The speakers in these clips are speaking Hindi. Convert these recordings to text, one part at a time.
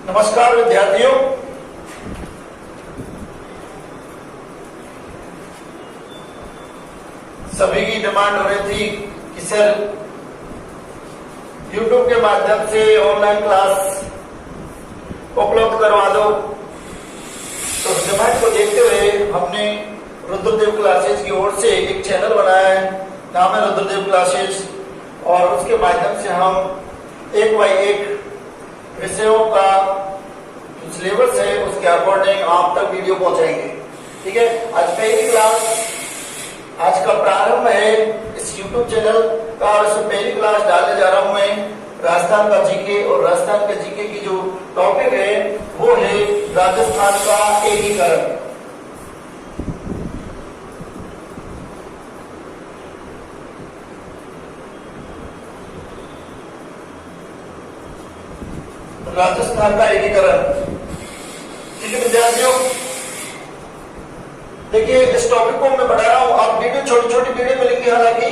नमस्कार विद्यार्थियों, सभी की डिमांड हो रही थी कि सर YouTube के माध्यम से ऑनलाइन क्लास उपलब्ध करवा दो। तो डिमांड को देखते हुए हमने रुद्रदेव क्लासेज की ओर से एक चैनल बनाया है, नाम है रुद्रदेव क्लासेज, और उसके माध्यम से हम एक बाई एक विषयों का सिलेबस है उसके अकॉर्डिंग आप तक वीडियो पहुंचाएंगे। ठीक है, आज पहली क्लास, आज का प्रारंभ है इस YouTube चैनल का, और इसमें पहली क्लास डालने जा रहा हूं मैं राजस्थान का जीके। और राजस्थान के जीके की जो टॉपिक है वो है राजस्थान का एकीकरण। राजस्थान का एकीकरण। ठीक है विद्यार्थियों, देखिए इस टॉपिक को मैं पढ़ा रहा हूं, आप वीडियो छोटी छोटी वीडियो मिलेंगी, हालांकि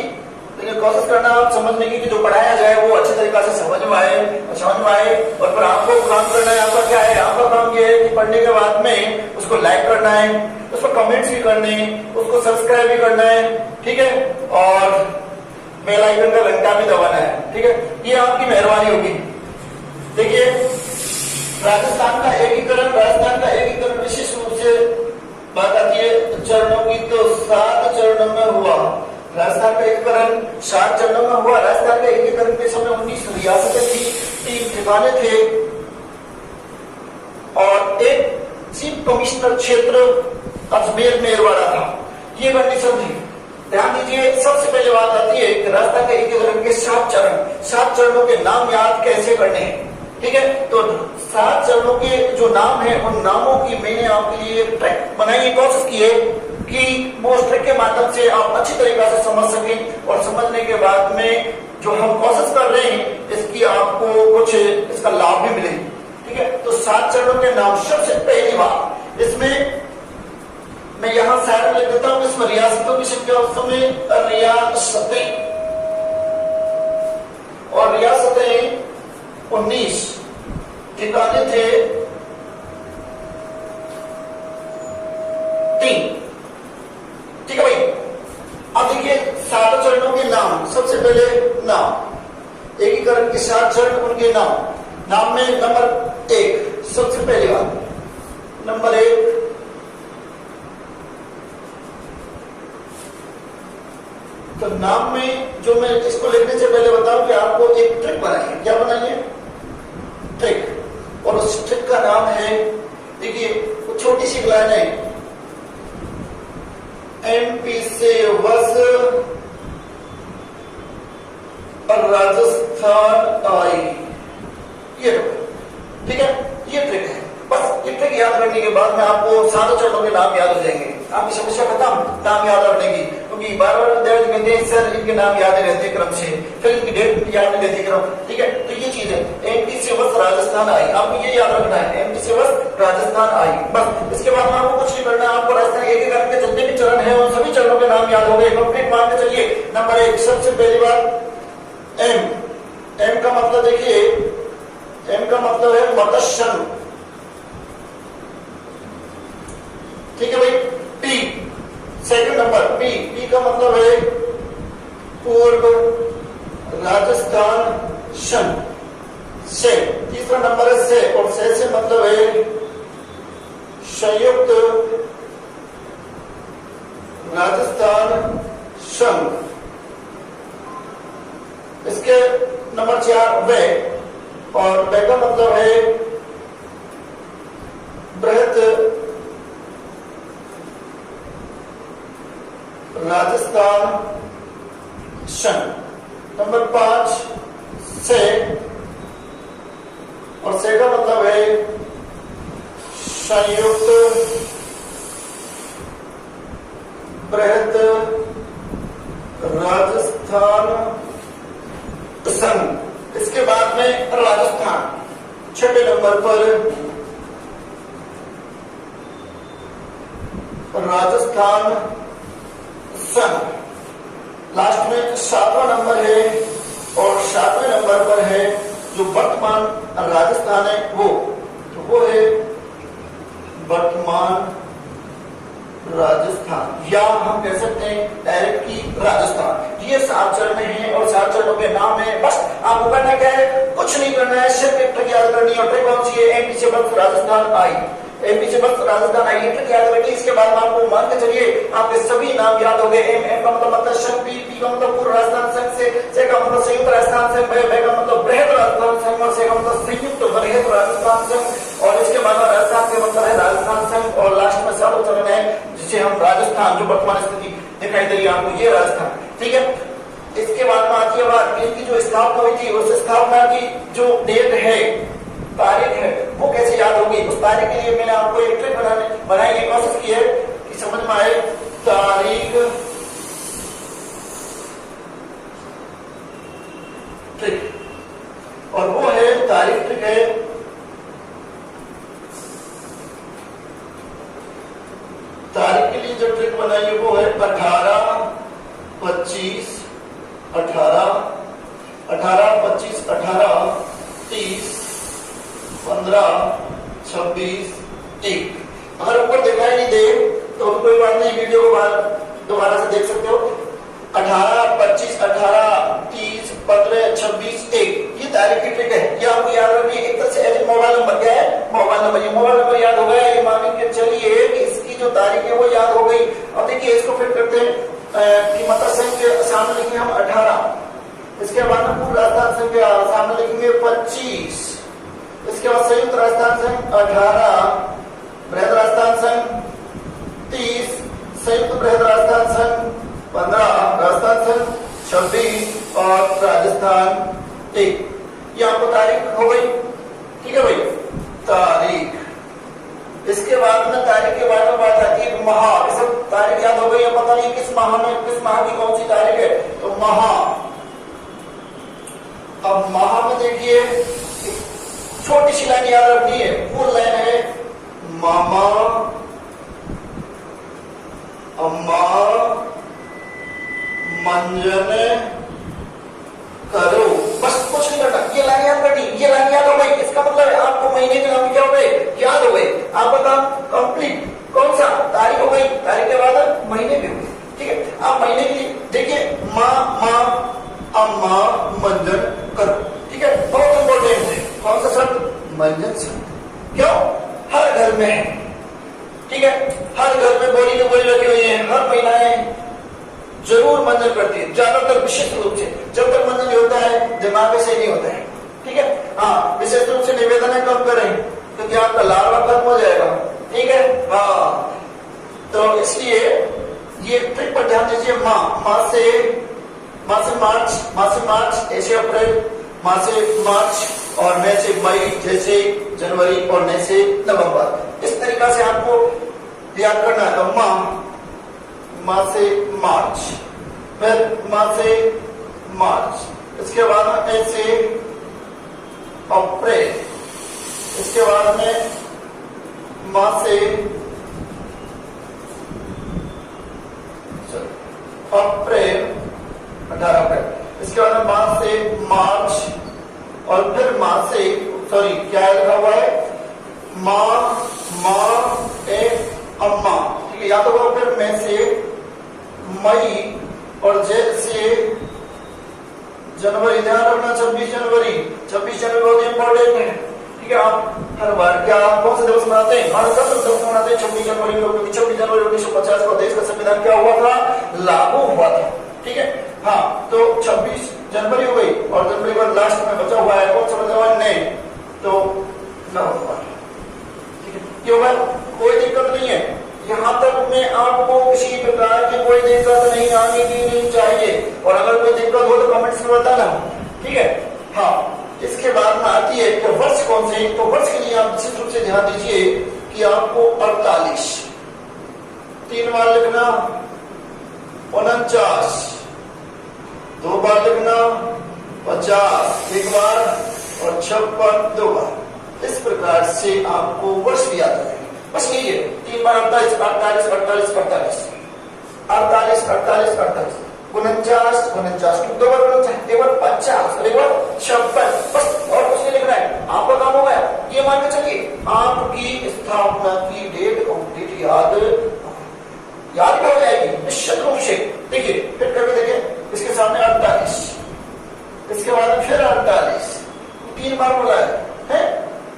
लेकिन कोशिश करना आप समझने की कि जो पढ़ाया जाए वो अच्छे तरीके से समझ में आए और फिर आपको काम करना है। आपका क्या है, आपका काम ये है कि पढ़ने के बाद में उसको लाइक करना है, उस पर कमेंट्स भी करने हैं, उसको सब्सक्राइब भी करना है। ठीक है, और बेल आइकन का घंटा भी दबाना है। ठीक है, ये आपकी मेहरबानी होगी। देखिए राजस्थान का एकीकरण, राजस्थान का एकीकरण विशेष रूप से बात आती है चरणों की, तो 7 चरणों में हुआ। राजस्थान का एकीकरण 7 चरणों में हुआ। राजस्थान का एकीकरण के समय 19 रियासतें थी, 3 ठिकाने थे और एक चीफ कमिश्नर क्षेत्र अजमेर मेरवाड़ा था। ये कंडीशन थी। ध्यान दीजिए, सबसे पहले बात आती है कि राजस्थान के एकीकरण के 7 चरण, 7 चरणों के नाम याद कैसे करने हैं। ठीक है, तो 7 चरणों के जो नाम है उन नामों की मैंने आपके लिए ट्रैक बनाई, कोशिश की है कि वो उस ट्रैक के माध्यम से आप अच्छी तरीके से समझ सकें, और समझने के बाद में जो हम कोशिश कर रहे हैं इसकी आपको कुछ इसका लाभ भी मिले। ठीक है, तो 7 चरणों के नाम। सबसे पहली बात, इसमें मैं यहां साइड में लिख देता हूं, इसमें रियासतों की संख्या उस समय रियासतें, और रियासतें 19, ठिकाने थे 3। ठीक है भाई, अब देखिए 7 चरणों के नाम। सबसे पहले नाम, एकीकरण के 7 चरण, उनके नाम। नाम में नंबर 1, सबसे पहली बात, नंबर 1 तो नाम में जो मैं इसको लिखने से पहले बताऊं कि आपको एक ट्रिक बनाइए। क्या बनाइए? ट्रिक। और उस ट्रिक का नाम है, देखिए वो छोटी सी लाइन है, एमपी से वस और राजस्थान आई। ये ठीक है, ये ट्रिक है। बस ये ट्रिक याद करने के बाद में आपको 7 चरणों के नाम याद हो जाएंगे। आपकी समस्या खत्म, नाम याद रखने की, क्योंकि बार बार विद्यार्थी कहते हैं सर इनके नाम याद रहते क्रम से, फिर इनकी डेट याद नहीं रहती क्रम। ठीक है, तो ये चीज है, एमपी से वस राजस्थान आई, आपको ये याद रखना है, एमपी से वस राजस्थान आई। बस इसके बाद में आपको कुछ नहीं करना, आपको राजस्थान एकीकरण के जितने भी चरण है उन सभी चरणों के नाम याद हो गए, कंप्लीट मान के चलिए। नंबर 1, सबसे पहली बात एम का मतलब, देखिए एम का मतलब है मत्स्य। ठीक है भाई, पी सेकंड नंबर, पी का मतलब है पूर्व राजस्थान शन। से तीसरा नंबर है से, और से मतलब है संयुक्त राजस्थान संघ। इसके नंबर 4 वे, और वे का मतलब है बृहत राजस्थान संघ। नंबर 5 से, और से का मतलब है संयुक्त बृहत राजस्थान संघ। इसके बाद में राजस्थान 6 नंबर पर, राजस्थान संघ। लास्ट में 7वां नंबर है, और 7वें नंबर पर है जो वर्तमान राजस्थान है वो। वो है वर्तमान राजस्थान, या हम कह सकते हैं डायरेक्ट की राजस्थान। ये 7 चरण हैं और 7 चरणों के नाम है। बस आपको करना क्या है, कुछ नहीं करना है, सिर्फ एक ट्रिक याद करनी है। और ट्रिक कौन सी है? एमपी से बस राजस्थान आई, एमपी से बस राजस्थान आई, ट्रिक याद रखिए। इसके बाद में आपको मान के चलिए आपके सभी नाम याद हो गए। एम का मतलब संघ, पी का मतलब पूर्व राजस्थान संघ से का मतलब संयुक्त राजस्थान संघ, बै का मतलब बृहद राजस्थान संघ, और से का मतलब संयुक्त बृहद राजस्थान संघ, और इसके बाद राजस्थान के मतलब है राजस्थान संघ, और लास्ट में 7वां चरण है जिसे हम राजस्थान, जो वर्तमान स्थिति दिखाई दे रही है आपको, ये राजस्थान, ठीक है। इसके बाद में आती है बात, इनकी जो स्थापना हुई थी उस स्थापना की जो डेट है, तारीख है, वो कैसे याद होगी? उस तारीख के लिए मैंने आपको एक ट्रिक बनाने की कोशिश की है कि समझ में आए। तारीख ट्रिक, और वो है तारीख ट्रिक है तारीख के लिए जो ट्रिक बनाई है वो है 18, 25, 18, 25, 18, 30, 15, 26, 1। अगर ऊपर दिखाई नहीं दे तो कोई बात नहीं, वीडियो को दोबारा से देख सकते हो। 18, 25, 18, 30, 15, 26, 1, ये तारीख की ट्रिक है। ये आपको याद रखनी है। एक तरह से मोबाइल नंबर क्या है, मोबाइल नंबर याद हो गया। ये मान के चलिए कि इसकी जो तारीख है वो याद हो गई। अब देखिए इसको फिर करते हैं कि मतलब संघ के सामने लिखेंगे हम 18, इसके बाद में पूर्व राजस्थान संघ के सामने लिखेंगे 25, इसके बाद संयुक्त राजस्थान संघ 18, बृहद राजस्थान संघ 30, संयुक्त बृहद राजस्थान संघ 15, राजस्थान संघ 26 और राजस्थान 1। ये आपको तारीख हो गई, ठीक है भाई, तारीख। इसके बाद में तारीख के बाद में बात आती है माह। सब तारीख याद हो गई है, पता नहीं किस माह में, किस माह की कौन सी तारीख है, तो माह। अब माह में देखिए छोटी सी लाइन याद रखनी है, वो लाइन है मामा, अम्मा, मंजन करो, बस कुछ नहीं करना। ये लाइन याद करनी, ये लाइन याद हो गई, इसका मतलब है आपको महीने के नाम क्या हो गए, याद हो गए। आपका काम कंप्लीट। कौन सा? तारीख हो गई, तारीख के बाद महीने भी हो गए, ठीक है। आप महीने के लिए देखिए माँ, अम्मा, मंजन करो, ठीक है। बहुत इंपॉर्टेंट है। कौन सा शब्द? मंजन शब्द। क्यों? हर घर में है, ठीक है। हर घर में बोली की बोली रखी हुई है, हर महिलाएं जरूर मंजन करती है, ज्यादातर विशेष रूप से। जब तक मंजन नहीं होता है दिमाग में सही नहीं होता है, ठीक है। हाँ, विशेष रूप से निवेदन है कम करें क्योंकि आपका लार्वा खत्म हो जाएगा, ठीक है। हाँ, तो इसलिए ये ट्रिक पर ध्यान दीजिए। माँ से मार्च, ऐसे अप्रैल, माँ से मार्च, और मई से मई, जैसे जनवरी, और नए से नवंबर। इस तरीका से आपको याद करना है। तो माँ से मार्च, फिर माँ से मार्च, इसके बाद में मई से अप्रैल, इसके बाद में माँ से अप्रैल, 18 अप्रैल, इसके बाद में माँ से मार्च, और फिर माँ से, सॉरी क्या लिखा हुआ है, माँ ए अम्मा, ठीक है, या तो वो फिर मैं से मई, और जैसे जनवरी। ध्यान रखना 26 जनवरी बहुत इंपॉर्टेंट है, ठीक है। आप हर बार क्या कौन से दिवस मनाते हैं? भारत का दिवस मनाते हैं 26 जनवरी को, क्योंकि 26 जनवरी 1950 को देश का संविधान क्या हुआ था? लागू हुआ था, ठीक है। हाँ, तो 26 जनवरी हो गई, और जनवरी बाद लास्ट में बचा हुआ है कौन सा? बचा हुआ है नहीं, तो नवंबर, ठीक है। क्यों भाई? कोई दिक्कत नहीं है, यहाँ तक में आपको किसी प्रकार की कोई दिक्कत नहीं आने की नहीं चाहिए, और अगर कोई दिक्कत हो तो कमेंट्स में बताना, ठीक है। हाँ, इसके बाद में आती है तो वर्ष कौन से? तो वर्ष के लिए आप विशेष रूप से ध्यान दीजिए कि आपको 48 3 बार लिखना, 49 2 बार लिखना, 50 1 बार, और 56 2 बार। इस प्रकार से आपको वर्ष भी याद रखेंगे। बस यही है, 3 बार 48, 48, 48, 48, 48, 48, 48, 49, 49, 2 बार 49, 1 बार 50, और 1 बार 56। बस और कुछ नहीं लिखना है, आपका काम हो गया। ये मान के चलिए 3 बार बोला है?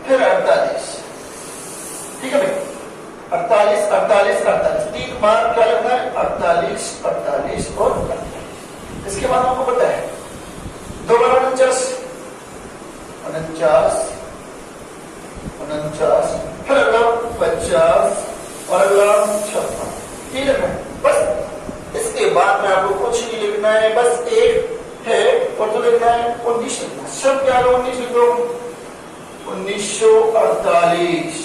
फिर 48, ठीक है भाई, 48 48 48, 3 बार क्या लगना है? 48 48 और 48। इसके बाद आपको पता है 2 बार 49 49 49, फिर अगला 50 और अगला 56, ठीक है। बस इसके बाद में आपको कुछ नहीं लिखना है, बस एक है और तो लिखना है 19 लिखना है। सब क्या लो 19 लिखो, 1948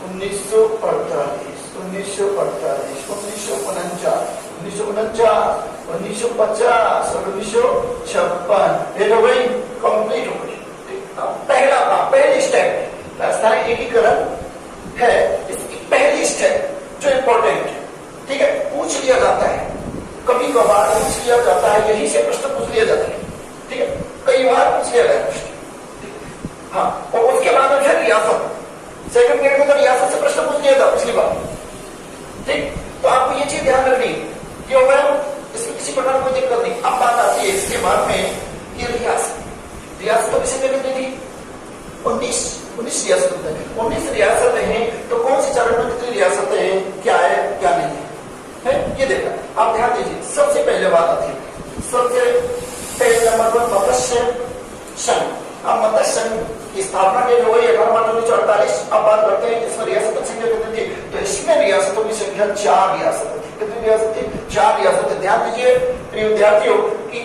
1948 1948 1949 1949 1950 और 1956। ये तो भाई कंप्लीट हो गई। पहला काम, पहली स्टेप राजधानी एकीकरण है, इसकी पहली स्टेप जो इंपॉर्टेंट है, ठीक है, पूछ लिया जाता है, कभी कभार पूछ लिया जाता है, यही से प्रश्न पूछ लिया जाता है, ठीक है, कई बार पूछ लिया गया प्रश्न। हाँ, और उसके बाद में फिर रियासत, सेकंड ग्रेड में तो रियासत से प्रश्न पूछ लिया था पिछली बार, ठीक। तो आपको ये चीज ध्यान रखनी कि इसमें किसी प्रकार कोई दिक्कत नहीं। अब बात आती है इसके बाद में ये रियासत, रियासत तो किसी ने कितनी थी? 19 रियासत है, 19 रियासत है। तो कौन से चरण में कितनी रियासतें हैं, क्या है क्या नहीं है, ये देखा। आप ध्यान दीजिए, सबसे पहले बात आती है, सबसे पहले नंबर पर मत्स्य संघ। अब मत्स्य संघ की स्थापना के लिए वही 18 मार्च 1948। अब बात करते हैं इसमें रियासतों की संख्या कितनी थी? तो इसमें रियासतों की संख्या 4 रियासतें थी। कितनी रियासत थी? 4 रियासतें। ध्यान दीजिए प्रिय विद्यार्थियों कि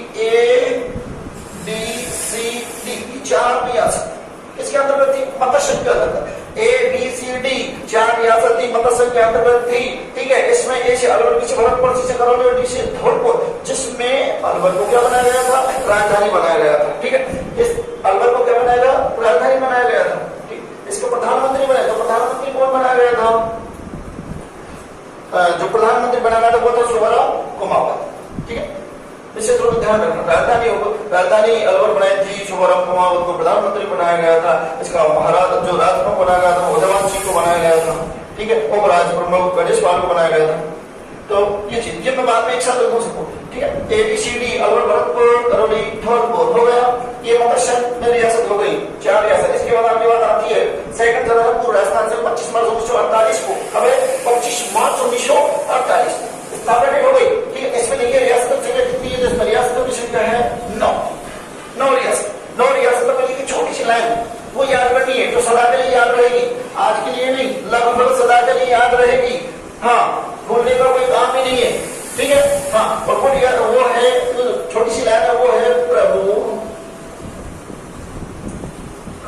ABCD 4 रियासत इसके अंतर्गत थी, मत्स्य संघ के अंतर्गत। ABCD 4 रियासत थी, मत्स्य संघ के अंतर्गत थी, ठीक है। इसमें ए से अलवर, बी से भरतपुर, सी से करौली और डी से धौलपुर, जिसमें अलवर को क्या बनाया गया था? राजधानी बनाया गया था, ठीक है। इस अलवर को क्या बनाया गया? राजधानी बनाया गया था, ठीक। इसको प्रधानमंत्री बनाया, तो प्रधानमंत्री कौन बनाया गया था? जो प्रधानमंत्री बनाया गया था वो था सुब्बाराव कुमावत, ठीक है। इसे थोड़ा ध्यान रखना। राजधानी अलवर बनाई थी, सुब्बाराव कुमावत को प्रधानमंत्री बनाया गया था। इसका महाराज जो राजप्रमुख बनाया गया था उदयवान सिंह को बनाया गया था, ठीक है। उपराज प्रमुख गणेश पाल को बनाया गया था। तो ये चीज ये मैं बाद में एक साथ लिखूं सबको, ठीक है। ABCD अलवर, भरतपुर, करौली, धौलपुर हो गया। ये मत्स्य में रियासत हो गई, 4 रियासत। इसके बाद आपकी बात आती है सेकंड चरण पूर्व राजस्थान से 25 मार्च 1948 को, अब 25 मार्च 1948 स्थापना हो गई, ठीक है। इसमें देखिए रियासतों की संख्या कितनी है? इसमें रियासतों की संख्या है 9 रियासत। 9 रियासतों में लिखी छोटी सी लाइन वो याद करनी है, जो सदा के लिए याद रहेगी, आज के लिए नहीं, लगभग सदा के लिए याद रहेगी। हाँ, भूलने का कोई काम ही नहीं है, ठीक है। हाँ, और वो है छोटी सी लाइन है, वो है प्रभु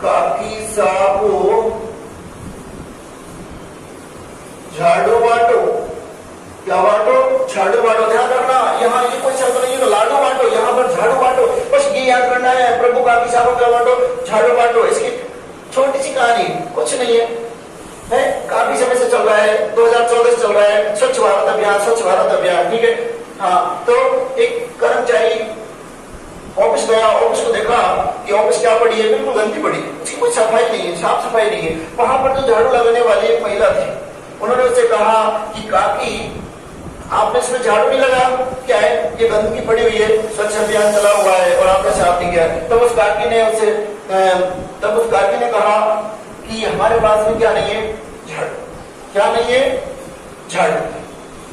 काकी साबो झाड़ू बाटो। क्या बाटो? झाड़ू बाटो। ध्यान रखना, यहाँ ये कोई शब्द नहीं है लाडू बाटो, यहाँ पर झाड़ू बाटो, बस ये याद करना है। प्रभु काकी साबो क्या बाटो? झाड़ू बाटो। इसकी छोटी सी कहानी, कुछ नहीं है, काफी समय से चल रहा है, 2014 से चल रहा है, स्वच्छ भारत अभियान, स्वच्छ भारत अभियान, ठीक है। हाँ, तो एक कर्मचारी ऑफिस गया, ऑफिस को देखा कि ऑफिस क्या पड़ी है? बिल्कुल गंदी पड़ी, उसकी कोई सफाई नहीं है, साफ सफाई नहीं है। वहां पर जो झाड़ू लगाने वाली एक महिला थी, उन्होंने उससे कहा कि काकी आपने इसमें झाड़ू नहीं लगा, क्या है ये गंदगी पड़ी हुई है, स्वच्छ अभियान चला हुआ है और आपने साफ नहीं किया। तब उस काकी ने कहा कि हमारे पास में क्या नहीं है? झाड़ू। क्या नहीं है? झाड़ू,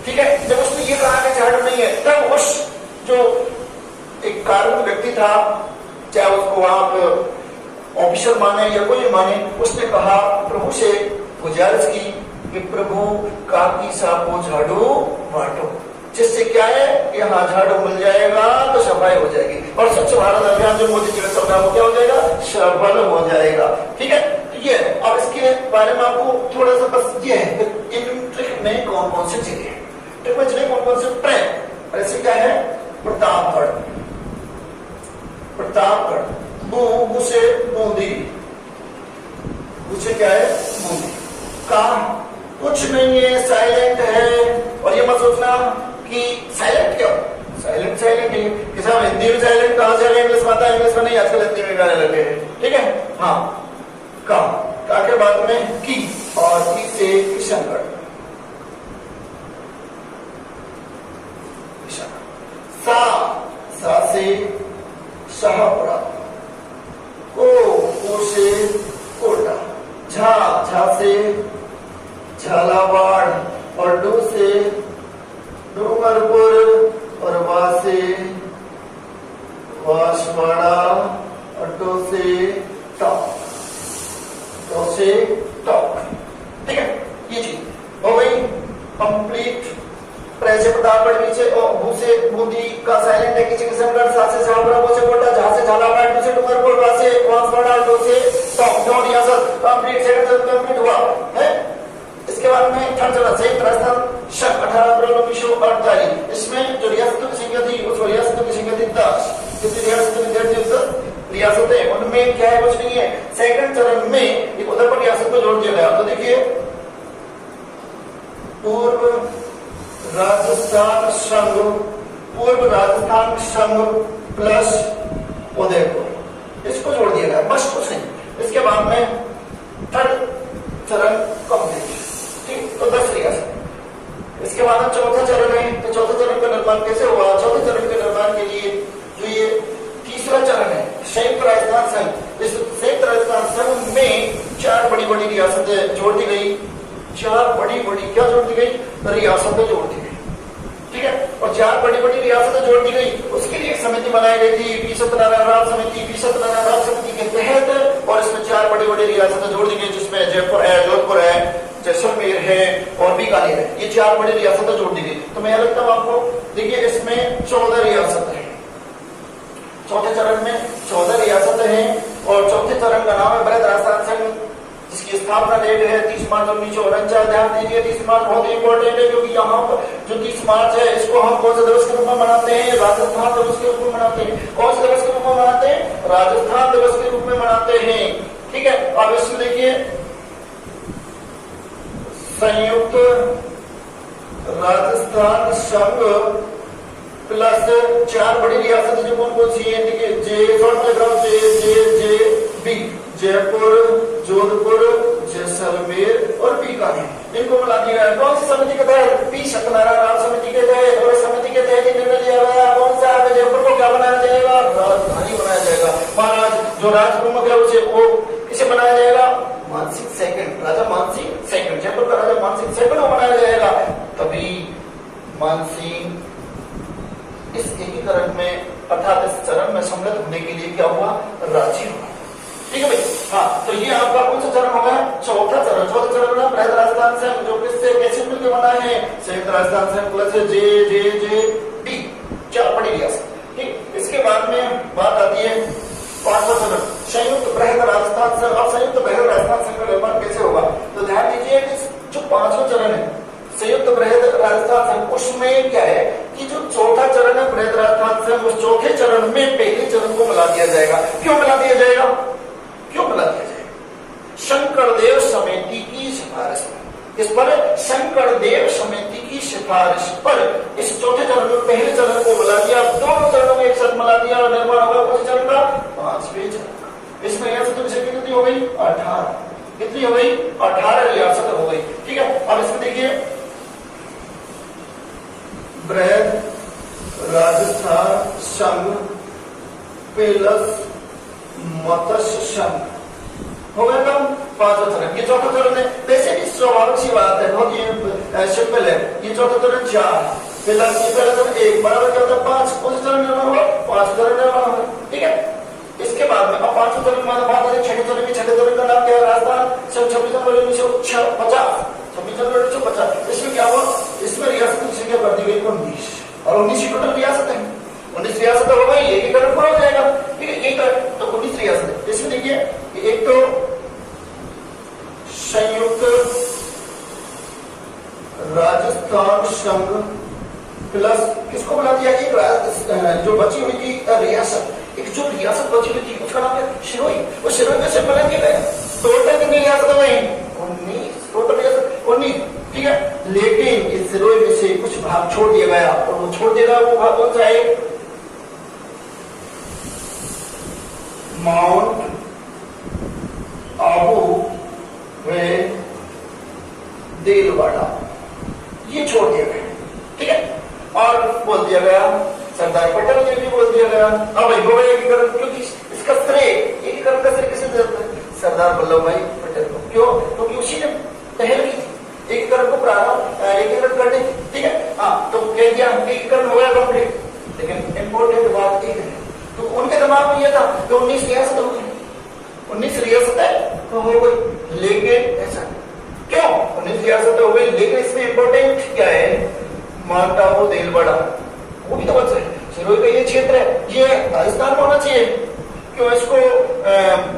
ठीक है। जब उसने ये कहा कि झाड़ू नहीं है, तब उस जो एक कार्मिक व्यक्ति था, चाहे उसको आप ऑफिसर माने या कोई माने, उसने कहा प्रभु से गुजारिश की कि प्रभु काकी साहब को झाड़ू बांटो, जिससे क्या है कि हाँ झाड़ू मिल जाएगा तो सफाई हो जाएगी और स्वच्छ भारत अभियान जो मोदी जी का चल रहा है वो क्या हो जाएगा? सफल हो जाएगा, ठीक है। ये अब इसके बारे में आपको थोड़ा सा बस ये है ट्रिक में कौन कौन सी चीजें हैं, ट्रिक में चलिए कौन कौन से ट्रेन। ऐसे क्या है? प्रतापगढ़, प्रतापगढ़। बू से बूंदी, बू से क्या है? बूंदी। काम कुछ नहीं है, साइलेंट है। और ये मत सोचना कि साइलेंट क्यों, साइलेंट ही किसान हिंदी में साइलेंट कहां से आएगा? इंग्लिश में आता है, इंग्लिश में नहीं, आजकल हिंदी में गाने लगे हैं, ठीक है। हाँ, का के बाद में की और की से किशनगढ़, सा से शाहपुरा, को कोटा, झा से झालावाड़, और डू से डूंगरपुर, और वा से बांसवाड़ा, और टो से टॉप, ठीक है। ये चीज हो गई कंप्लीट। प्रेजे प्रताप गढ़ से और भू से बूंदी का साइलेंट है, किसी किस्म का सा से झाबरा, वो से कोटा, जहां से झालावाड़, टू से डूंगरपुर, वा से बांसवाड़ा, टो से टॉप, जो रियासत कंप्लीट सेकंड कंप्लीट हुआ है। इसके बाद में थर्ड चरण संयुक्त राजस्थान शन 18 अप्रैल 1948। इसमें जो रियासतों की संख्या थी उस रियासतों की संख्या थी 10। कितनी रियासतें रियासतें उनमें क्या है, कुछ नहीं है। सेकंड चरण में एक उदयपुर रियासत को जोड़ दिया गया। तो देखिए पूर्व राजस्थान संघ प्लस उदयपुर, इसको जोड़ दिया गया, बस कुछ नहीं। इसके बाद में थर्ड चरण कंप्लीट, ठीक। तो 10 रियासत। इसके बाद चौथा चरण है। तो चौथे चरण का निर्माण कैसे हुआ? चौथे चरण के निर्माण के लिए जो ये तीसरा चरण है संयुक्त राजस्थान संघ, इस संयुक्त राजस्थान संघ में 4 बड़ी बड़ी रियासतें जोड़ दी गई। 4 बड़ी बड़ी क्या जोड़ दी गई? रियासतें जोड़ दी गई, ठीक है। और 4 बड़ी बड़ी रियासतें जोड़ दी गई, उसके लिए एक समिति बनाई गई थी, पी सत्यनारायण राव समिति के तहत। और इसमें 4 बड़ी बड़ी रियासतें जोड़ दी गई, जिसमें जयपुर है, जोधपुर है, जैसलमेर है और बीकानेर है। ये 4 बड़ी रियासतें जोड़ दी गई। तो मैं लगता हूं आपको, देखिए इसमें 14 रियासतें हैं। चौथे चरण में 14 रियासतें हैं। और चौथे चरण का नाम है बृहद राजस्थान संघ, जिसकी स्थापना डेट है 30 मार्च 1949। ध्यान दीजिए 30 मार्च बहुत ही इंपॉर्टेंट है, क्योंकि यहाँ पर जो 30 मार्च है इसको हम कौन से दिवस के रूप में मनाते हैं? राजस्थान दिवस के रूप में मनाते हैं। कौन से दिवस के रूप में मनाते हैं? राजस्थान दिवस के रूप में मनाते हैं, ठीक है। अब इसमें देखिए संयुक्त राजस्थान संघ प्लस 4 बड़ी रियासतें जो कौन कौन सी है? देखिए बी, जयपुर, जोधपुर, जैसलमेर और बीकानेर, इनको मिला दिया गया। कौन सी समिति के तहत? पी सत्यनारायण राव समिति के तहत। और समिति के तहत निर्णय लिया गया कौन सा? जयपुर को क्या बनाया जाएगा? राजधानी बनाया जाएगा। महाराज जो राज प्रमुख है उसे वो किसे बनाया जाएगा? मानसिंह सेकंड, राजा मानसिंह सेकंड, जयपुर का राजा मानसिंह सेकंड को बनाया जाएगा। तभी मानसिंह इस एकीकरण में अर्थात इस चरण में सम्मिलित होने के लिए क्या हुआ? राजी हुआ, ठीक है भाई। हाँ, तो ये आपका कौन सा चरण होगा? चौथा चरण। चौथा चरण में बृहद राजस्थान संघ जो किससे कैसे मिलकर बना है? संयुक्त राजस्थान संघ प्लस जे डी, 4 बड़ी रियासत, ठीक। इसके बाद में बात आती है 5वां चरण संयुक्त बृहद राजस्थान संघ। अब संयुक्त बृहद राजस्थान संघ का निर्माण कैसे होगा? तो ध्यान दीजिए कि जो 5वां चरण है संयुक्त बृहद राजस्थान संघ, उसमें क्या है कि जो चौथा चरण है बृहद राजस्थान संघ, उस चौथे चरण में पहले चरण को मिला दिया जाएगा। क्यों मिला दिया जाएगा? शंकरदेव समिति की सिफारिश पर, इस पर शंकरदेव समिति की सिफारिश पर इस चौथे चरण में पहले चरण को मिला दिया। दोनों चरणों में एक साथ मिला दिया और निर्माण होगा कौन चरण का? 5वें चरण। इसमें रियासतों की संख्या कितनी हो गई? 18। कितनी हो गई? 18 रियासत हो गई, ठीक है। अब इसमें देखिए बृहद राजस्थान संघ प्लस मत्स्य संघ हो गया काम। 5वां चरण, ये चौथा चरण है। वैसे भी स्वाभाविक सी बात है, बहुत ही सिंपल है। ये चौथा चरण 4 प्लस ये पहला चरण 1 बराबर क्या होता है? 5। कौन सा चरण निर्माण हुआ? 5 चरण निर्माण हुआ, ठीक है। इसके बाद में अब 5वां चरण में बात करें 6ठे चरण की। 6ठे चरण का नाम क्या है? राजस्थान संघ 26 जनवरी 1950। 26 जनवरी 1950। इसमें क्या हुआ? इसमें रियासत की संख्या कर दी गई 19 और 19 टोटल रियासत है। 19 रियासत हो गई, एकीकरण पूरा हो जाएगा, ठीक है। एक तो 19 रियासत। इसमें देखिए एक तो संयुक्त राजस्थान संघ प्लस किसको बना दिया? एक जो बची हुई थी रियासत, एक जो रियासत बची हुई थी उसका नाम है सिरोही। वो सिरोही में से बना दिया गया। टोटल कितनी रियासत हो गई? 19। टोटल रियासत 19, ठीक है। लेकिन इस सिरोही में से कुछ भाग छोड़ दिया गया और वो छोड़ दिया गया वो भाग कौन सा है? माउंट आबू वे देलवाड़ा, ये छोड़ दिया गया, ठीक है। और बोल दिया गया सरदार पटेल ने भी बोल दिया गया। अब हो गया एकीकरण, क्योंकि इसका श्रेय एकीकरण का श्रेय किसे देता है? सरदार वल्लभ भाई पटेल को। क्यों? क्योंकि उसी ने पहल की थी एकीकरण को प्रारंभ एकीकरण करने की। ठीक है, हाँ, तो कह दिया एकीकरण हो गया कंप्लीट, लेकिन इम्पोर्टेंट बात एक है, तो उनके दिमाग में यह था कि 19 रियासत हो गई, 19 रियासतें तो हो गई, लेकिन ऐसा क्यों 19 रियासतें हो गई, लेकिन इसमें इम्पोर्टेंट क्या है, माउंट आबू देलवाड़ा वो भी तो बच रहे, सिरोही का ये क्षेत्र है, ये राजस्थान में होना चाहिए, क्यों इसको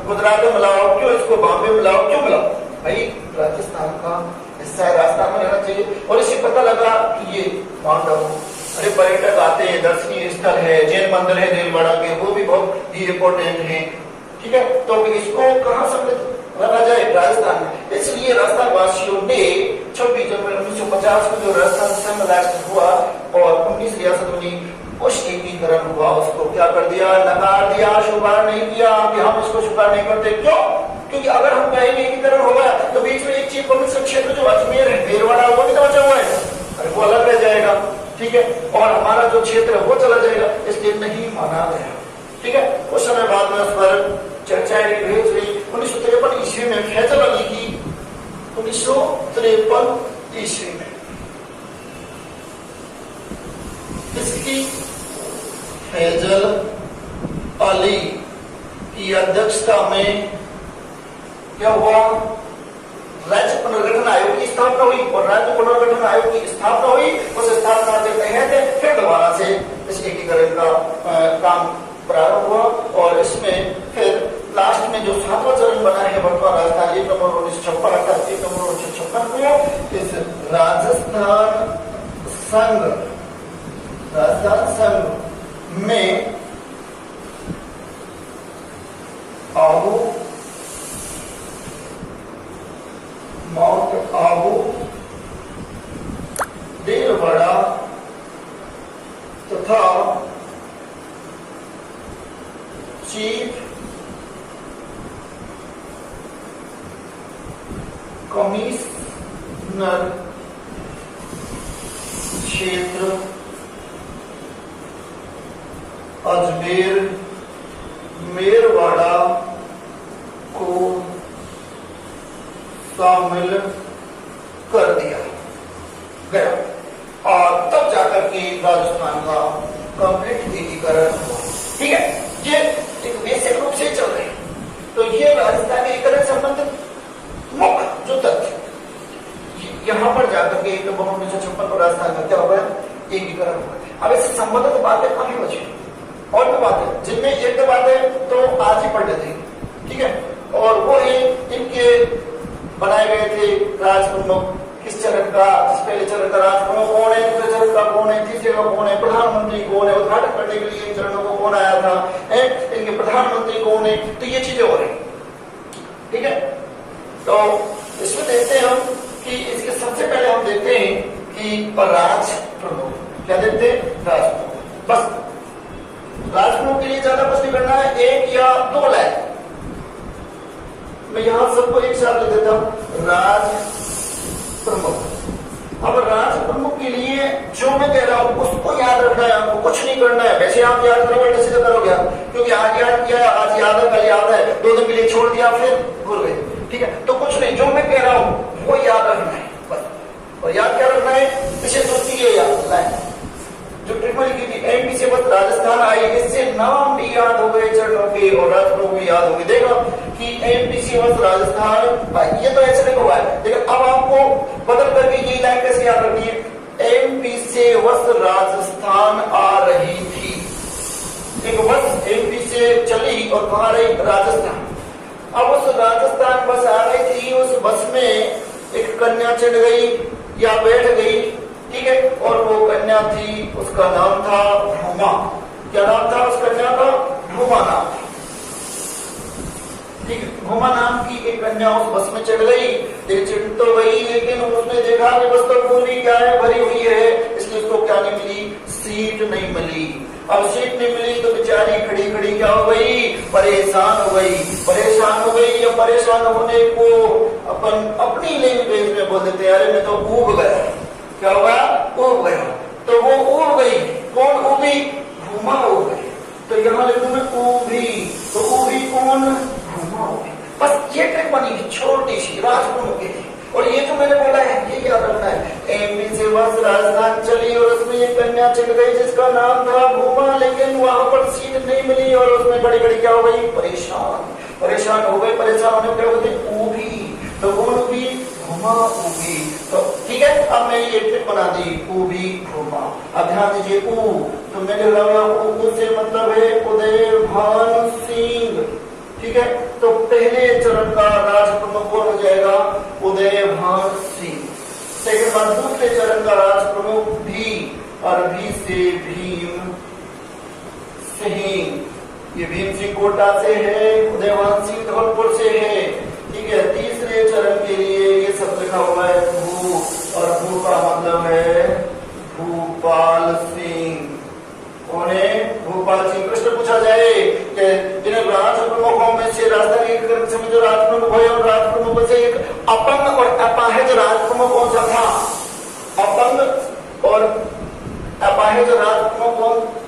गुजरात में मिलाओ, क्यों इसको बॉम्बे में मिलाओ, क्यों मिलाओ? भाई राजस्थान का हिस्सा है, राजस्थान में रहना चाहिए। और इसे पता लगा कि ये माउंट आबू, अरे पर्यटक आते हैं, दर्शनीय स्थल है, जैन मंदिर है देलवाड़ा के, वो भी बहुत ही इम्पोर्टेंट है। ठीक है, तो इसको कहाँ सम्मिलित रखा जाए? राजस्थान में। इसलिए राजस्थान वासियों ने 26 जनवरी 1950 को जो राजस्थान संघ राष्ट्र हुआ और 19 रियासत बनी, उस एकीकरण हुआ, उसको क्या कर दिया? नकार दिया, स्वीकार नहीं किया कि हम इसको स्वीकार नहीं करते। क्यों? क्योंकि अगर हम कहेंगे एकीकरण हो गया तो बीच में एक चीज पवित्र क्षेत्र जो अजमेर है, देलवाड़ा, वो भी तो बचा हुआ है, अरे वो अलग रह जाएगा। ठीक है, और हमारा जो क्षेत्र है वो चला जाएगा, इसलिए नहीं माना गया। ठीक है, उस समय बाद में उस पर चर्चाएं भेज रही। 1953 ईस्वी में फैजल अली की 1953 ईस्वी में इसकी फैजल अली की अध्यक्षता में क्या हुआ? राज्य पुनर्गठन आयोग की स्थापना हुई, और राज्य पुनर्गठन आयोग की स्थापना हुई, उस स्थापना के तहत फिर दोबारा से इस एकीकरण का काम प्रारंभ हुआ। और इसमें फिर लास्ट में जो 7वां चरण बना है वर्तमान राजस्थान 1 नवंबर 1956 अर्थात 1 नवंबर 1956 को इस राजस्थान संघ में आबू, माउंट आबू, देलवाड़ा तथा चीफ कमिश्नर क्षेत्र अजमेर मेरवाड़ा को शामिल कर दिया गया, और तब जाकर के राजस्थान का कंप्लीट एकीकरण हुआ। ठीक है, ये एक बेसिक रूप से चल रहे हैं। तो ये राजस्थान के एकीकरण संबंधित मुख्य जो तथ्य, यहाँ पर जाकर के 1 नवंबर 1956 को राजस्थान का क्या हुआ? एकीकरण हुआ। अब इससे संबंधित बातें काफी बची और भी बातें, जिनमें एक दो बातें तो आज ही पढ़ लेते हैं। ठीक है, और वो है इनके बनाए गए थे राज प्रमुख, किस चरण का, पहले चरण का राज प्रमुख कौन है, दूसरे चरण का कौन है, तीसरे का कौन है, प्रधानमंत्री कौन है, उद्घाटन करने के लिए इन चरणों को कौन आया था, इनके प्रधानमंत्री कौन है, तो ये चीजें हो रही। ठीक है, तो इसमें देखते हैं हम कि इसके सबसे पहले हम देखते हैं कि राज प्रमुख, क्या देखते हैं? राज प्रमुख। बस राज प्रमुख के लिए ज्यादा कुछ नहीं करना है, 1 या 2 लाइन मैं यहां सबको एक साथ लिख देता हूं। राज प्रमुख। अब राज प्रमुख के लिए जो मैं कह रहा हूं उसको याद रखना है, आपको कुछ नहीं करना है। वैसे आप याद करोगे तो सीधे करोगे, क्योंकि आज याद किया, आज याद है, कल याद है, 2 दिन के लिए छोड़ दिया, फिर भूल गए। ठीक है, तो कुछ नहीं, जो मैं कह रहा हूं वो याद रखना है बस। और याद क्या रखना है? विशेष रूप से ये याद लाइन जो ट्रिपल की थी, एमपी से बस राजस्थान आई, इससे नाम भी याद हो गए चरणों के और राजपुरों भी याद हो गए। देखो कि एमपी से बस राजस्थान, ये तो ऐसे लिखा हुआ है, लेकिन अब आपको बदल करके ये लाइन कैसे याद रखनी है? एमपी से बस राजस्थान आ रही थी, एक बस एमपी से चली और कहाँ रही? राजस्थान। अब उस राजस्थान बस आ रही थी, उस बस में एक कन्या चढ़ गई या बैठ गई। ठीक है, और वो कन्या थी, उसका नाम था भूमा। क्या नाम था उस कन्या का? भूमा नाम। ठीक है, भूमा नाम की एक कन्या उस बस में चढ़ गई, चढ़ तो गई, लेकिन उसने देखा कि बस तो पूरी क्या है, भरी हुई है, इसलिए उसको क्या नहीं मिली? सीट नहीं मिली। अब सीट नहीं मिली तो बेचारी खड़ी खड़ी क्या हो गई? परेशान हो गई। परेशान हो गई, या परेशान होने को अपन अपनी लैंग्वेज में बोल देते हैं, अरे मैं तो ऊब गया। क्या होगा? ऊब गया। तो वो ऊब गई, कौन ऊबी? भूमा ऊब गई। तो यहाँ लिखूं मैं ऊबी, तो ऊबी कौन? भूमा ऊबी। बस ये बनी छोटी सी राजप्रमुख के लिए। और ये जो मैंने बोला है ये याद रखना है। एमपी से बस राजस्थान चली और उसमें एक कन्या चल गई जिसका नाम था भूमा, लेकिन वहां पर सीट नहीं मिली और उसमें बड़ी बड़ी क्या हो गई, परेशान हो गई। परेशान होने क्या होते, ऊभी, तो कौन ऊभी, भूमा ऊभी। तो ठीक है, अब मैंने ये ट्रिक बना दी, ऊभी भूमा। अब ध्यान दीजिए, ऊ तो मैंने लगा ऊ से मतलब है उदय भान सिंह। ठीक है, तो पहले चरण का राजप्रमुख कौन हो जाएगा, उदय भान सिंह। सेकंड बार दूसरे चरण का राजप्रमुख भी, और भी से भीम सिंह। ये भीम सिंह कोटा से है, उदयभान सिंह धौलपुर से है। ठीक है, तीसरे चरण के लिए ये सब लिखा हुआ है भू, और भू का मतलब है भूपाल सिंह। कौन है, भूपाल सिंह। प्रश्न पूछा जाए कि इन राजप्रमुखों में से राजधानी में जो राजप्रमुख है और राजप्रमुख से एक अपंग और अपाहिज राजप्रमुख कौन सा था, अपंग और अपाहिज राजप्रमुख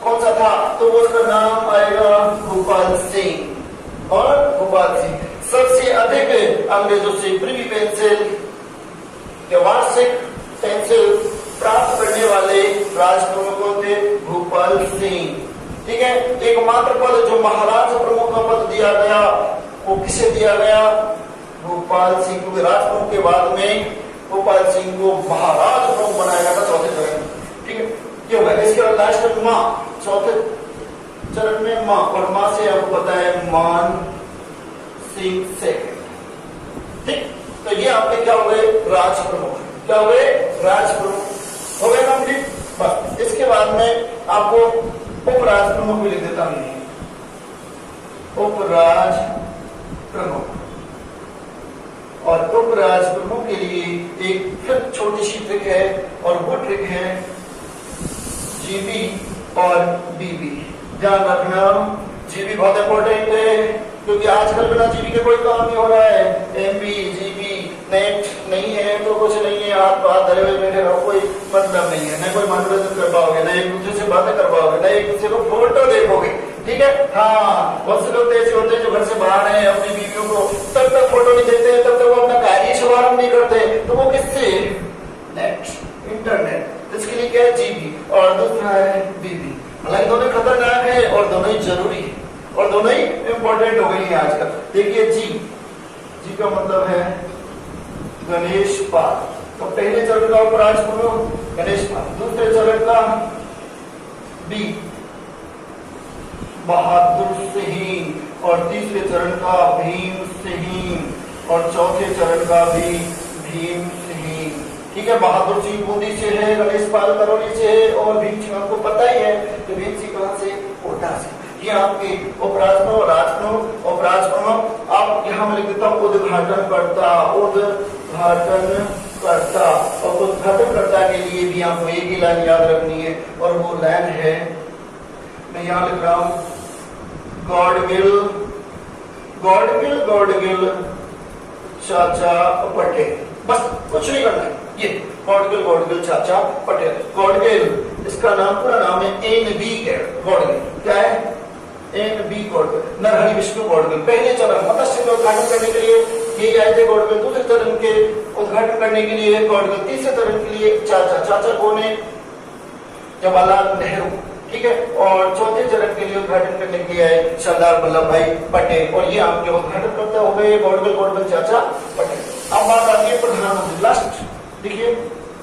कौन सा था, तो उसका नाम आएगा भूपाल सिंह। और भूपाल सिंह सबसे अधिक अंग्रेजों से प्रिवी पेंसिल या वार्षिक पेंसिल प्राप्त करने वाले राजप्रमुखों थे भूपाल सिंह। ठीक है, एकमात्र पद जो महाराज प्रमुख का पद दिया गया वो किसे दिया गया, भूपाल सिंह को। राजप्रमुख के बाद में भूपाल सिंह को महाराज प्रमुख बनाया गया था चौथे चरण में। ठीक है, ये होगा। इसके बाद लास्ट में मां, चौथे चरण में मां, और मां से आपको पता है मान सिंह सेकंड। ठीक, तो ये आपके क्या हो गए, राजप्रमुख। क्या हो गए, राजप्रमुख हो गए कंप्लीट। बस इसके बाद में आपको उपराज प्रमुख भी लिख देता हूं, उपराज प्रमुख। और उपराज प्रमुख के लिए एक फिर छोटी सी ट्रिक है, और वो ट्रिक है जीबी और बीबी। ध्यान रखना, जीबी बहुत इंपॉर्टेंट है, क्योंकि आजकल बिना जीबी के कोई काम नहीं हो रहा है। एमबी जीबी नेट नहीं है तो कुछ नहीं है, हाथ पाथ धरे हुए बैठे रहो, कोई मतलब नहीं है। न कोई मनोरंजन कर पाओगे, न एक दूसरे से बातें कर पाओगे, न एक दूसरे को फोटो देखोगे। ठीक है, हाँ, बहुत से लोग ऐसे होते हैं जो घर से बाहर हैं, अपनी बीवियों को तब तक फोटो नहीं देते, तब तक वो अपना कार्य शुभारंभ नहीं करते, तो वो किससे, नेट, इंटरनेट। इसके लिए क्या है, जीबी, और दूसरा है बीबी। हालांकि दोनों खतरनाक है और दोनों ही जरूरी है और दोनों ही इंपॉर्टेंट हो गई है आजकल। देखिए जी का मतलब है गणेश पाल। तो पहले चरण का उपराज प्रमुख गणेश पाल, दूसरे चरण का बी बहादुर सिंह, और तीसरे चरण का भीम सिंह, और चौथे चरण का भी भीम सिंह। ठीक है, बहादुर सिंह बूंदी से है, गणेश पाल करौली से है, और भीम सिंह आपको पता ही है कि भीम सिंह कहां से, कोटा से। ये आपके उपराजप्रमुख, राजप्रमुख, उपराजप्रमुख। आप यहाँ में लिख देता हूँ उद्घाटन करता, उद्घाटन करता। और उद्घाटन करता के लिए भी आपको एक ही लाइन याद रखनी है, और वो लाइन है, मैं यहाँ लिख रहा हूँ, गॉडगिल गॉडगिल गॉडगिल चाचा पटेल। बस कुछ नहीं करना है, ये गॉडगिल चाचा पटेल। गॉडगिल इसका नाम, पूरा नाम है एन.बी. गॉडगिल। क्या है, एन.बी. गॉडगिल, नरहरि विष्णु गॉडगिल। पहले चरण मत्स्य का उद्घाटन करने के लिए ये आए थे गॉडगिल, दूसरे चरण के उद्घाटन करने के लिए गॉडगिल, तीसरे चरण के लिए चाचा कौन है, जवाहरलाल नेहरू। ठीक है, और चौथे चरण के लिए उद्घाटन करने के लिए आए सरदार वल्लभ भाई पटेल। और ये आपके उद्घाटन करते हो गए गॉडगिल चाचा पटेल। अब बात आती है प्रधानमंत्री, लास्ट देखिए,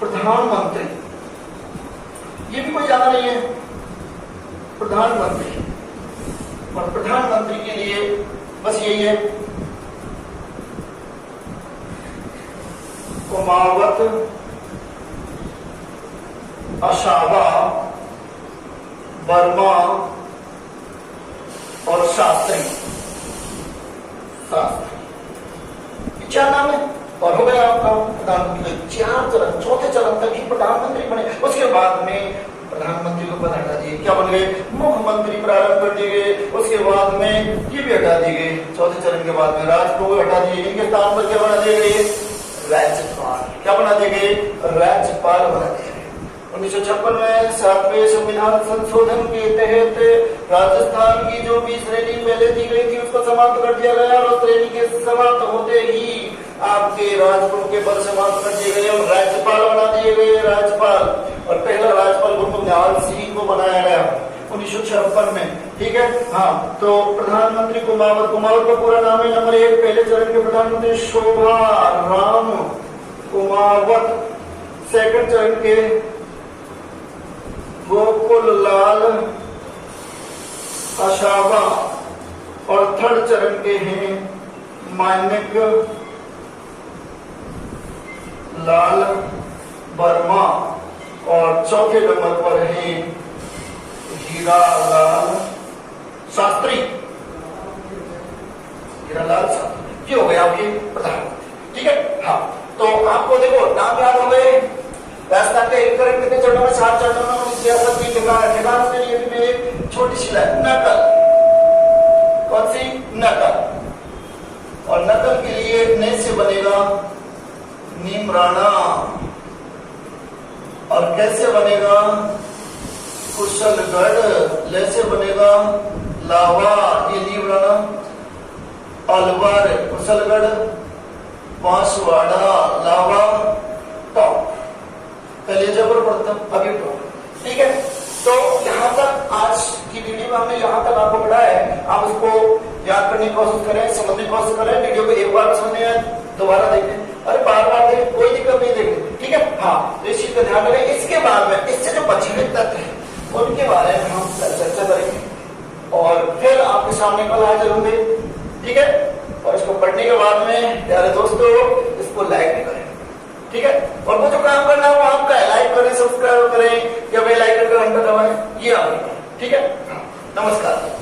प्रधानमंत्री, ये भी कोई ज्यादा नहीं है, प्रधानमंत्री। और प्रधानमंत्री के लिए बस यही है, कुमावत, अशाबा, वर्मा और शास्त्री। चार नाम है और हो गया आपका प्रधानमंत्री। चार चरण, चौथे चरण तक ही प्रधानमंत्री बने। उसके बाद में प्रधानमंत्री को पद हटा दिए, क्या बन गए, मुख्यमंत्री प्रारंभ कर दिए गए। उसके बाद में ये भी हटा दिए गए। चौथे चरण के बाद में राजप्रमुख हटा दिए, इनके स्थान पर क्या बना दिए गए, राज्यपाल। क्या बना दिए गए, राज्यपाल बना दिए गए। 1956 में 7वें संविधान संशोधन के तहत राजस्थान की जो भी श्रेणी पहले दी गई थी उसको समाप्त कर दिया गया, और श्रेणी के समाप्त होते ही आपके राजगुरु के पद समाप्त कर दिए गए और राज्यपाल बना दिए गए राज्यपाल। और पहला राज्यपाल गुरु निहाल सिंह को बनाया गया 1956 में। ठीक है, हाँ। तो प्रधानमंत्री कुमावत का पूरा नाम है नंबर 1 पहले चरण के प्रधानमंत्री शोभा राम कुमावत, सेकंड चरण के गोकुल लाल अशावा, और थर्ड चरण के हैं मानिक लाल वर्मा, और चौथे नंबर पर हैं हीरालाल शास्त्री। हीरालाल शास्त्री ये हो गया आपके प्रधानमंत्री। ठीक है, हाँ। तो आपको देखो नाम याद हो गए। राजस्थान के एक करण कितने चरणों में? 7 चरणों में। और सियासत की ठिकाना के लिए भी एक छोटी सी लाइन, नकल। कौन सी? नकल। और नकल के लिए न से बनेगा नीमराणा, और कैसे बनेगा? कुशलगढ़। ले से बनेगा लावा, ये नीमराणा, अलवर, कुशलगढ़, बांसवाड़ा, लावा, टॉप। पहले जबर पड़ता, अभी टॉप। ठीक है, तो यहाँ तक आज की वीडियो में हमने यहाँ तक आपको पढ़ाया है। आप उसको याद करने की कोशिश करें, समझने की कोशिश करें। वीडियो को एक बार समझने आए दोबारा देखें, अरे बार देखें, कोई दिक्कत नहीं, देखें। ठीक है, हाँ। तो इस चीज का ध्यान रखें। इसके बाद में इससे जो बचे हुए तथ्य हैं उनके बारे में हम चर्चा करेंगे और फिर आपके सामने कल हाजिर होंगे। ठीक है, और इसको पढ़ने के बाद में प्यारे दोस्तों इसको लाइक भी करें। ठीक है, और वो जो काम करना है वो आपका है, लाइक करें, सब्सक्राइब करें या बेल आइकन का घंटा दबाएं, ये आप। ठीक है, नमस्कार।